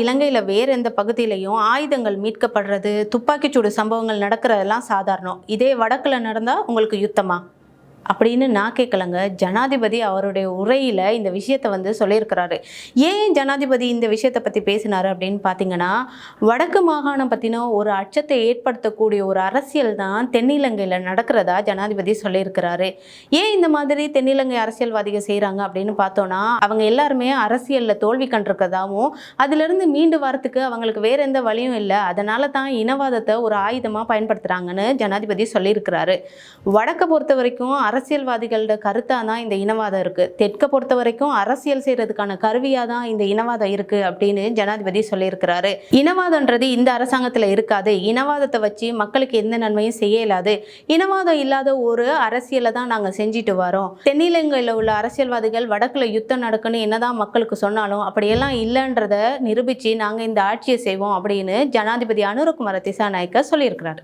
இலங்கையில வேற எந்த பகுதியிலையும் ஆயுதங்கள் மீட்கப்படுறது, துப்பாக்கிச்சூடு சம்பவங்கள் நடக்கிறதெல்லாம் சாதாரணம். இதே வடக்குல நடந்தா உங்களுக்கு யுத்தமா? அப்படின்னு நான் கேட்கலங்க. ஜனாதிபதி அவருடைய உரையில இந்த விஷயத்த சொல்லியிருக்கிறாரு. ஏன் ஜனாதிபதி இந்த விஷயத்த பத்தி பேசினாரு அப்படின்னு பார்த்தீங்கன்னா, வடக்கு மாகாணம் பத்தின ஒரு அச்சத்தை ஏற்படுத்தக்கூடிய ஒரு அரசியல் தான் தென்னிலங்கையில நடக்கிறதா ஜனாதிபதி சொல்லியிருக்கிறாரு. ஏன் இந்த மாதிரி தென்னிலங்கை அரசியல்வாதிகள் செய்கிறாங்க அப்படின்னு பார்த்தோன்னா, அவங்க எல்லாருமே அரசியல்ல தோல்வி கண்டிருக்கிறதாவும், அதிலிருந்து மீண்டு வரத்துக்கு அவங்களுக்கு வேற எந்த வழியும் இல்லை. அதனால தான் இனவாதத்தை ஒரு ஆயுதமாக பயன்படுத்துகிறாங்கன்னு ஜனாதிபதி சொல்லியிருக்கிறாரு. வடக்கை பொறுத்த வரைக்கும் அரசியல்வாதிகளோட கருத்தாக தான் இந்த இனவாதம் இருக்குது. தெற்கை பொறுத்த வரைக்கும் அரசியல் செய்கிறதுக்கான கருவியாக தான் இந்த இனவாதம் இருக்குது அப்படின்னு ஜனாதிபதி சொல்லியிருக்கிறாரு. இனவாதன்றது இந்த அரசாங்கத்தில் இருக்காது. இனவாதத்தை வச்சு மக்களுக்கு எந்த நன்மையும் செய்ய இயலாது. இனவாதம் இல்லாத ஒரு அரசியலை தான் நாங்கள் செஞ்சுட்டு வரோம். தென்னிலங்கையில் உள்ள அரசியல்வாதிகள் வடக்குல யுத்தம் நடக்குன்னு என்னதான் மக்களுக்கு சொன்னாலும் அப்படியெல்லாம் இல்லைன்றதை நிரூபித்து நாங்கள் இந்த ஆட்சியை செய்வோம் அப்படின்னு ஜனாதிபதி அனுரகுமார திசாநாயக்க சொல்லியிருக்கிறாரு.